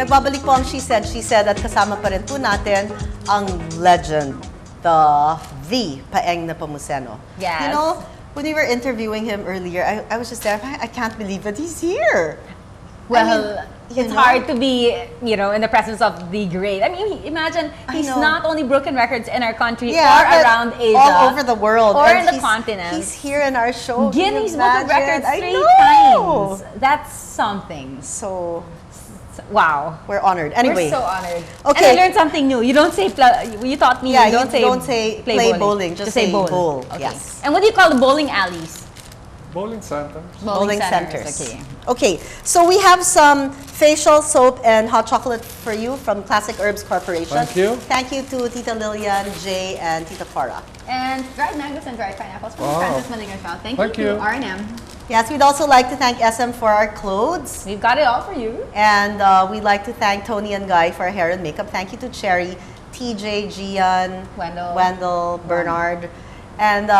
nagbabalik po ang she said at kasama pa rin po natin ang legend, the Paeng Nepumoceno. Yes. You know, when we were interviewing him earlier, I was just there, I can't believe that he's here. Well, it's hard to be, in the presence of the great. I mean, imagine, he's not only broken records in our country or around Asia. All over the world. Or in the continent. He's here in our show. Guinness Book of Records 3 times. That's something. So, wow. We're honored. Anyway. We're so honored. Okay. And I learned something new. You don't say, you taught me, you don't say play bowling. Just say bowl. Okay. Yes. And what do you call the bowling alleys? Bowling centers. Bowling centers. Okay. Okay, so we have some facial soap and hot chocolate for you from Classic Herbs Corporation. Thank you. Thank you to Tita Lilian, Jay, and Tita Cora. And dried mangoes and dried pineapples from Francis Malinger. Thank you to R&M. Yes, we'd also like to thank SM for our clothes. We've got it all for you. And we'd like to thank Tony and Guy for our hair and makeup. Thank you to Cherry, TJ, Gian, Wendell, Bernard. And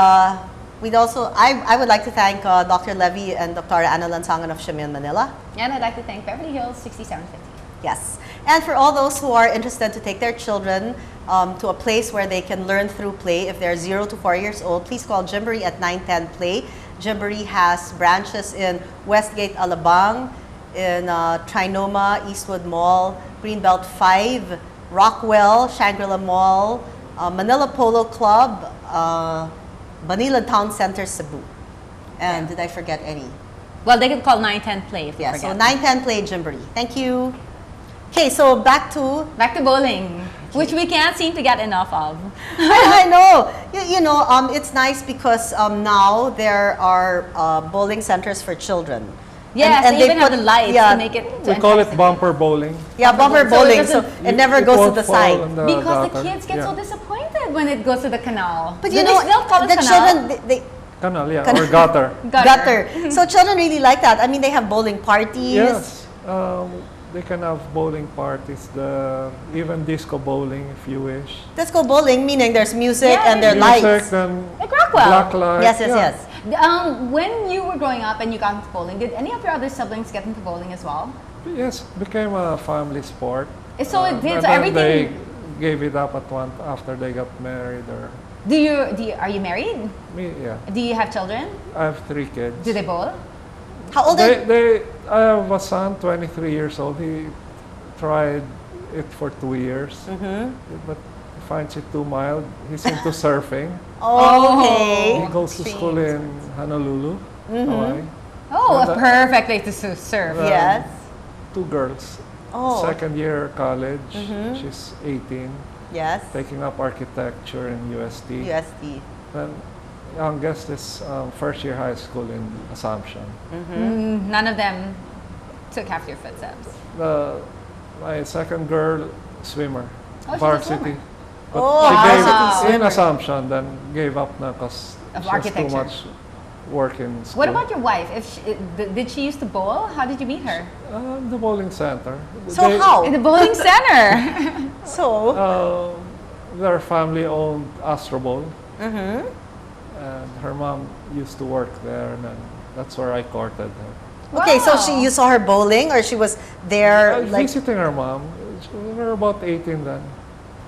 we'd also, I would like to thank Dr. Levy and Dr. Ana Lansangan of Shimian, Manila. And I'd like to thank Beverly Hills 6750. Yes. And for all those who are interested to take their children to a place where they can learn through play, if they're 0 to 4 years old, please call Gymboree at 910 Play. Gymboree has branches in Westgate, Alabang, in Trinoma, Eastwood Mall, Greenbelt 5, Rockwell, Shangri-La Mall, Manila Polo Club, Manila Town Center, Cebu. And did I forget any? Well, they can call 910 Play if you forget. So 910 Play Gymboree. Thank you. Okay, so back to bowling, which we can't seem to get enough of. I know. It's nice because now there are bowling centers for children. Yes, and they even have the lights to make it. We call it bumper bowling. Yeah, bumper bowling. So it never goes to the side. Because the kids get so disappointed when it goes to the canal. But they still call it the canal? children, canal, or gutter. Gutter. So children really like that. I mean, they have bowling parties. Yes. They can have bowling parties, even disco bowling if you wish. Disco bowling, meaning there's music and there are lights. Like Rockwell. Black lights. Yes. When you were growing up and you got into bowling, did any of your other siblings get into bowling as well? Yes, became a family sport. So everything. They gave it up after they got married, or. Are you married? Me, yeah. Do you have children? I have 3 kids. Do they bowl? How old are they? I have a son, 23 years old. He tried it for 2 years, but he finds it too mild. He's into surfing. Okay. He goes to school in Honolulu, Hawaii. Oh, a perfect place to surf. Yes. 2 girls. Second year college. She's 18. Yes. Taking up architecture in UST. Then youngest is first year high school in Assumption. None of them took after your footsteps. My second girl, swimmer, varsity. But she gave in Assumption, then gave up now because she has too much work in school. What about your wife? Did she used to bowl? How did you meet her? The bowling center. How? In the bowling center. Their family owned Astro Bowl. And her mom used to work there, and then that's where I courted her. Okay, so you saw her bowling, or she was there visiting her mom. We were about 18 then.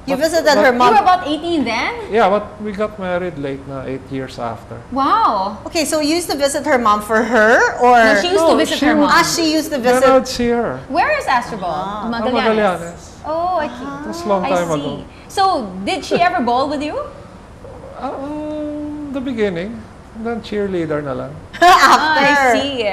You visited her mom? You were about 18 then? Yeah, but we got married late na, 8 years after. Wow. Okay, so you used to visit her mom for her, or? No, she used to visit her mom. She used to visit. Then I'd see her. Where is Astroball? Magallanes. Oh, okay. It was a long time ago. So, did she ever bowl with you? The beginning. Then cheerleader na lang. After. I see.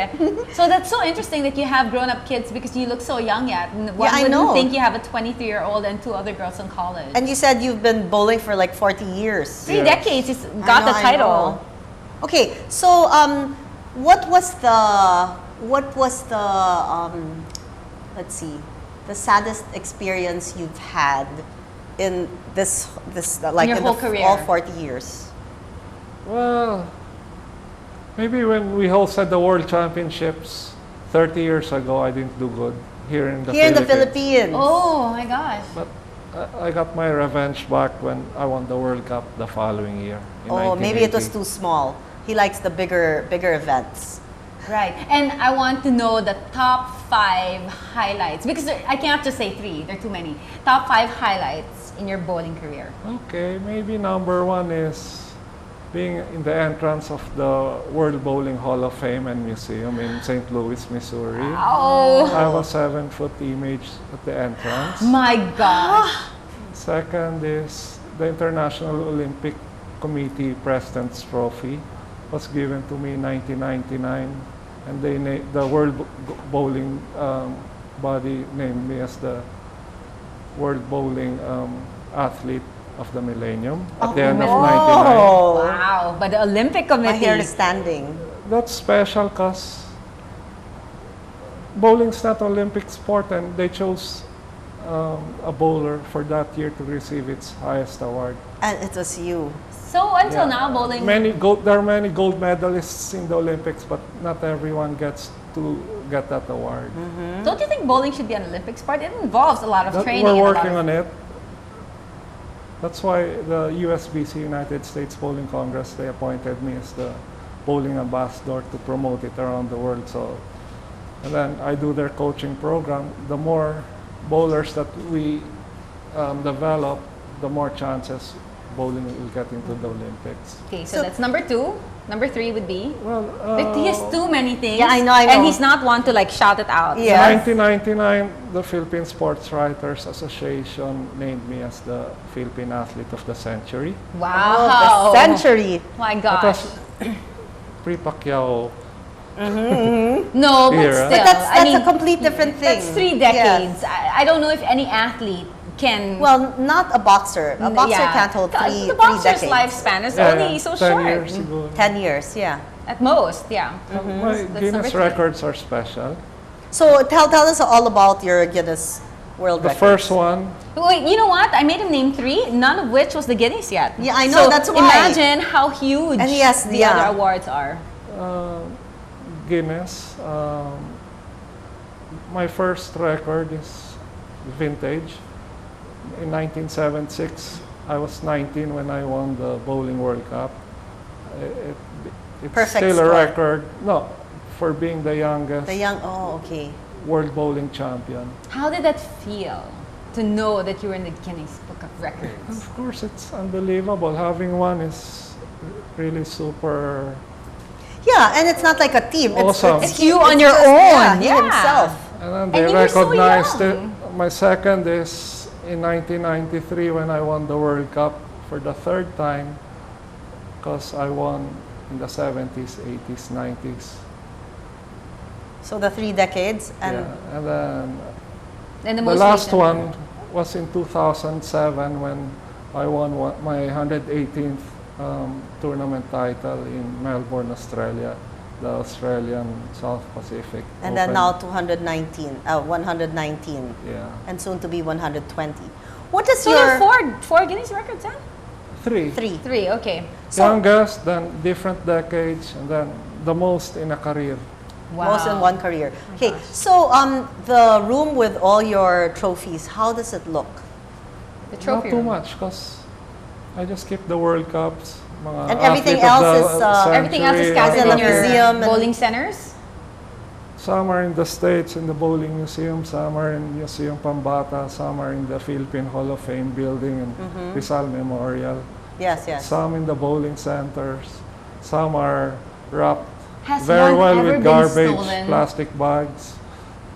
So that's so interesting that you have grown-up kids because you look so young yet. One wouldn't think you have a 23-year-old and 2 other girls in college. And you said you've been bowling for like 40 years. 3 decades, you got the title. Okay, so what was the let's see, the saddest experience you've had in this like in your whole career, all 40 years? Well, maybe when we hosted the World Championships 30 years ago, I didn't do good here in the Philippines. Oh my gosh. But I got my revenge back when I won the World Cup the following year. Maybe it was too small. He likes the bigger events. Right. And I want to know the top 5 highlights because I can't just say 3. There are too many. Top 5 highlights in your bowling career. Okay, maybe number 1 is being in the entrance of the World Bowling Hall of Fame and Museum in St. Louis, Missouri. Oh, I have a 7-foot image at the entrance. my gosh. Second is the International Olympic Committee President's Trophy was given to me in 1999, and the World Bowling body named me as the World Bowling Athlete of the Millennium at the end of 99. Wow. But the Olympic My Committee. hair is standing. That's special because bowling's not an Olympic sport, and they chose a bowler for that year to receive its highest award. And it was you. So until now, bowling. There are many gold medalists in the Olympics, but not everyone gets to get that award. Don't you think bowling should be an Olympic sport? It involves a lot of training. We're and a lot working of- on it. That's why the USBC, United States Bowling Congress, they appointed me as the bowling ambassador to promote it around the world. So, and then I do their coaching program. The more bowlers that we develop, the more chances bowling will get into the Olympics. Okay, so that's number 2. Number 3 would be. Well, He has too many things. Yeah, I know. And he's not one to like shout it out. Yeah. in 1999, the Philippine Sports Writers Association named me as the Philippine Athlete of the Century. Wow. The century. My That gosh. was pre-Pacquiao. No, but Era. still. But that's I mean, a complete different thing. that's 3 Yeah. decades. I don't know if any athlete can. Well, not a boxer. A boxer yeah. can't hold The 3 boxer's decades. lifespan is only so 10 short. years ago. 10 years, yeah. At most, yeah. My That's number Guinness 3. records are special. So tell us all about your Guinness World The Records. first one, Wait, you know what? I made him name 3, none of which was the Guinness yet. Yeah, I know, So that's why. imagine how huge And yes, the yeah. other awards are. Guinness. My first record is vintage. In 1976, I was 19 when I won the Bowling World Cup. It's Perfect still score. a record. No, for being the youngest Okay. world bowling champion. How did that feel to know that you were in the Guinness Book of Records? Of course, it's unbelievable. Having one is really super. Yeah, and it's not like a team. Awesome. It's you on your just- own. Yeah, he Yeah. himself. And then And they you were so recognized it. young. My second is in 1993 when I won the World Cup for the 3rd time, because I won in the 70s, 80s, 90s. So the 3 decades. And Yeah. And then And the the most last recent. one was in 2007 when I won my 118th tournament title in Melbourne, Australia, the Australian South Pacific And then Open. now 119, Yeah. and soon to be 120. What is So you your have four Guinness records, huh? 3. 3? 3, okay. So Youngest, then different decades, and then the most in a career. Wow. most in one career. Okay, gosh. so the room with all your trophies, how does it look? The trophy Not too room. much, because I just keep the World Cups. Mga And everything athlete of else the is, Everything else is century, scattered in in the your museum and- bowling centers? Some are in the States in the Bowling Museum, some are in Museum Pambata, some are in the Philippine Hall of Fame building and Rizal Memorial. Yes, yes. Some in the bowling centers. Some are wrapped Has very one well ever with been garbage, stolen? plastic bags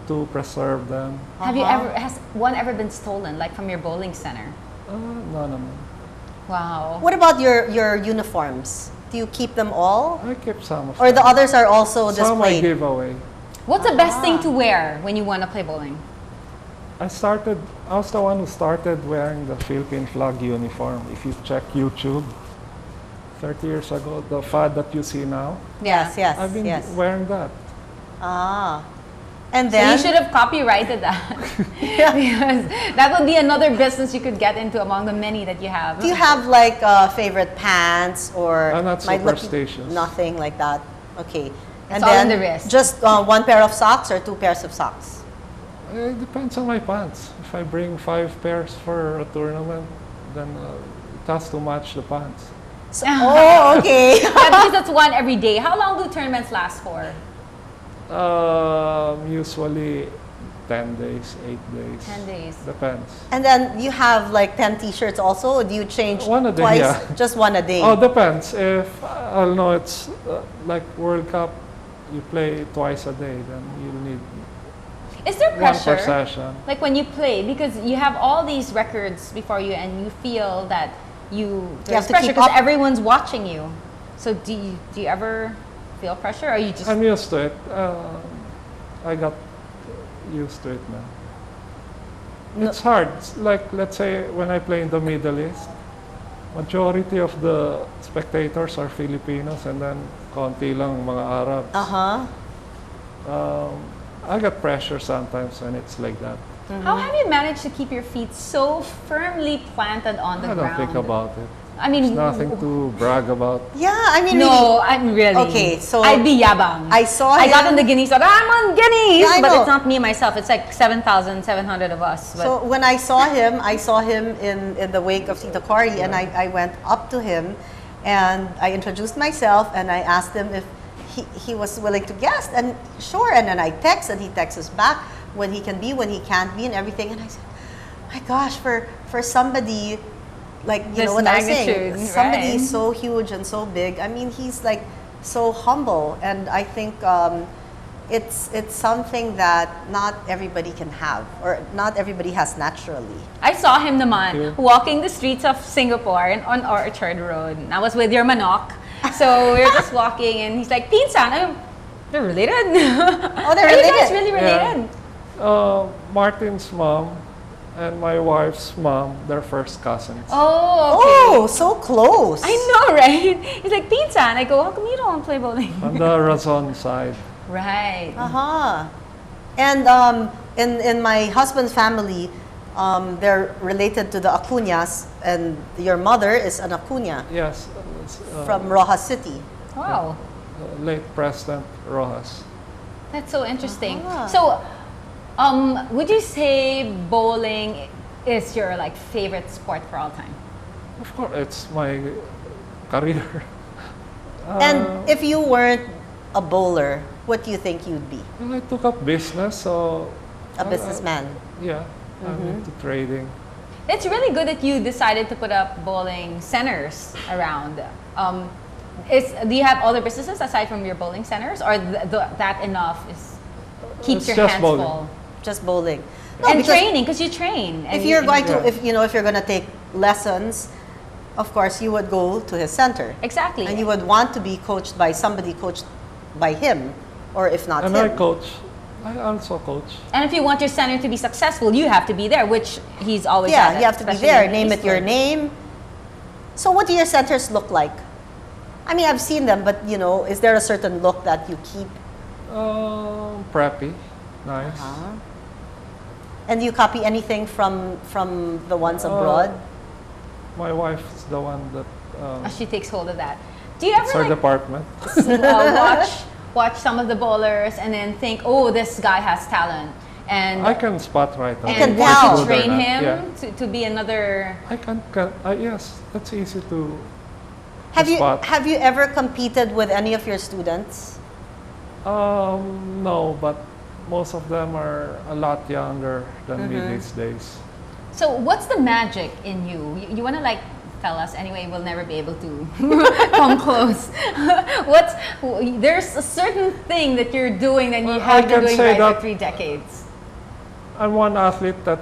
to preserve them. Have you has one ever been stolen, like from your bowling center? No, no, no. Wow. What about your uniforms? Do you keep them all? I keep some of Or the them. others are also Some I displayed? give away. What's the best thing to wear when you want to play bowling? I was the one who started wearing the Philippine flag uniform. If you check YouTube, 30 years ago, the fad that you see now, Yes, yes, I've been yes. wearing that. Ah. And So then you should have copyrighted that. Because that would be another business you could get into among the many that you have. do you have like favorite pants or I'm not might look- superstitious. Nothing like that. Okay. It's all in the wrist. Just one pair of socks or 2 pairs of socks? It depends on my pants. If I bring 5 pairs for a tournament, then it has to match the pants. Oh, okay. Yeah, because that's one every day. How long do tournaments last for? Usually 10 days, 8 days. 10 days. Depends. And then you have like 10 t-shirts also, or do you change One a day, twice? yeah. Just one a day? Oh, depends. If I don't know, it's like World Cup, you play twice a day, then you'll need Is there one per pressure? session. Like when you play, because you have all these records before you and you feel that there's have to pressure keep because up. everyone's watching you. So do you ever feel pressure or you just... I'm used to it. I got used to it now. It's hard. It's like, let's say, when I play in the Middle East, majority of the spectators are Filipinos and then konti lang mga Arabs. I got pressure sometimes when it's like that. How have you managed to keep your feet so firmly planted on the I ground? don't think about it. I mean, There's nothing to brag about. Yeah, I mean, no, I'm really. Okay, so I'd be yabang. I saw I got him- on the Guineas. I'm on Guineas, Yeah, I but know. it's not me myself. It's like 7,700 of us. But So when I saw him in the wake of Tita Cory, and I went up to him, and I introduced myself, and I asked him if he was willing to guest, and sure, and then I text, and he texts us back when he can be, when he can't be, and everything, and I said, my gosh, for somebody like you This know what I was saying, magnitude, somebody right. so huge and so big. I mean, he's like so humble, and I think. It's something that not everybody can have, or not everybody has naturally. I saw him naman Yeah. walking the streets of Singapore and on Orchard Road. And I was with your manok. So we were just walking and he's like, Pinsan, they're related. Oh, they're Are you guys related? really Yeah. related? Martin's mom and my wife's mom, they're first cousins. Oh, okay. Oh, so close. I know, right? He's like, Pinsan. I go, how come you don't play bowling? On the Razon side. Right. And in my husband's family, they're related to the Acuñas, and your mother is an Acuña Yes. It's, from Rojas City. Wow. late President Rojas. That's so interesting. Ah. So, would you say bowling is your like favorite sport for all time? Of course, it's my career. And if you weren't a bowler, what do you think you'd be? Well, I took up business, so A businessman. yeah, I'm into trading. It's really good that you decided to put up bowling centers around. Do you have other businesses aside from your bowling centers, or that enough keeps It's your just hands bowling. full? Just bowling. And because training, because you train. If you're going to, Yeah. if you're going to take lessons, of course you would go to his center. Exactly. And you would want to be coached by somebody coached by him, or if not And him. I coach. I also coach. And if you want your center to be successful, you have to be there, which he's always Yeah, at, you have to be especially there. in Name it your Eastwood. name. So what do your centers look like? I mean, I've seen them, but is there a certain look that you keep? Preppy, nice. And do you copy anything from the ones abroad? My wife's the one that She takes hold of that. Do you it's her ever like, department. watch some of the bowlers and then think, oh, this guy has talent, and I can spot right away. can and tell. want to Good or train not. him Yeah. to be another. I can yes, that's easy to spot. Have you ever competed with any of your students? No, but most of them are a lot younger than me these days. So what's the magic in you? You want to like tell us anyway? We'll never be able to come close. There's a certain thing that you're doing that you Well, have I been can doing say right for that- 3 decades. I'm one athlete that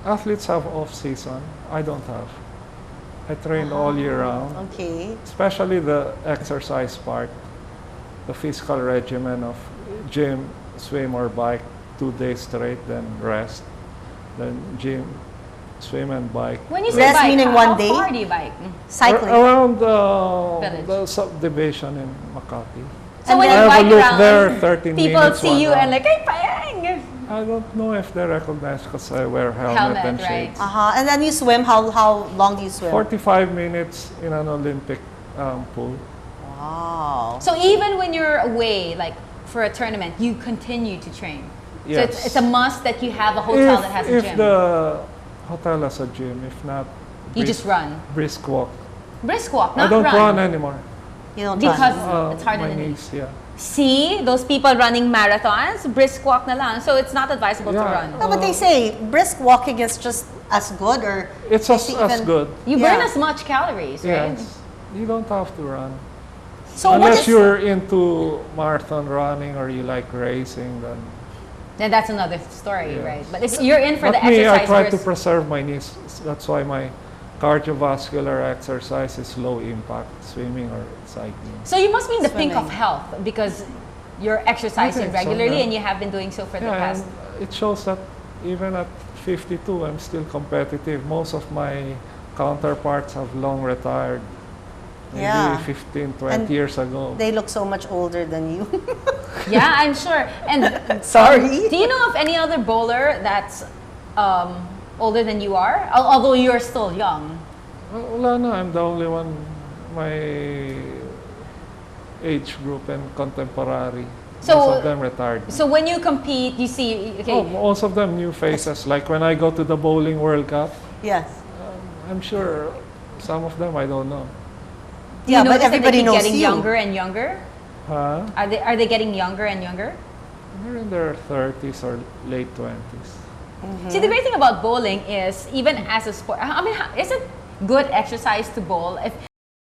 athletes have off season. I don't have. I train all year round, Okay. especially the exercise part, the physical regimen of gym, swim or bike 2 days straight, then rest, then gym, swim and bike. When you Rest say bike, meaning how one day? far do you bike? Cycling. Around Village. the subdivision in Makati. So And when then- you I have a bike loop around, there, 13 people minutes. see one you round. and like, hey, Paeng! I don't know if they recognize because I wear helmet Helmet, and right. shades. And then you swim. How long do you swim? 45 minutes in an Olympic pool. Wow. So even when you're away, like for a tournament, you continue to train. So Yes. it's a must that you have a hotel that has a if gym. the hotel has a gym, if not, You just run. brisk walk. Brisk walk, I not don't run. run anymore. You don't Because run. it's harder my than it. knees, yeah. see those people running marathons, brisk walk na lang. So it's not advisable to Yeah. run. No, but they say brisk walking is just as good, or It's they as say as even- good. You burn Yeah. as much calories, right? Yes. You don't have to run. So what Unless is you're into marathon running or you like racing, then. Then that's another story, Yes. right? But if you're in for But the me, I exercise try to versus- preserve my knees. That's why my cardiovascular exercise is low impact, swimming or cycling. So you must be in the pink of Swimming. health because you're exercising I think so, regularly yeah. and you have been doing so for the Yeah, past. and it shows that even at 52, I'm still competitive. Most of my counterparts have long retired. Maybe Yeah. 15, 20 And years ago. they look so much older than you. Yeah, I'm sure. And Sorry. do you know of any other bowler that's older than you are? Although you're still young. Wala na, I'm the only one, my age group and contemporary. So- most of them retired. So when you compete, you see, okay, Oh, most of them new faces. Like when I go to the bowling World Cup, Yes. I'm sure some of them I don't know. do you Yeah, but notice that they everybody keep knows getting you. younger and younger? Huh? Are they getting younger and younger? They're in their 30s or late 20s. See, the great thing about bowling is even as a sport, I mean, is it good exercise to bowl if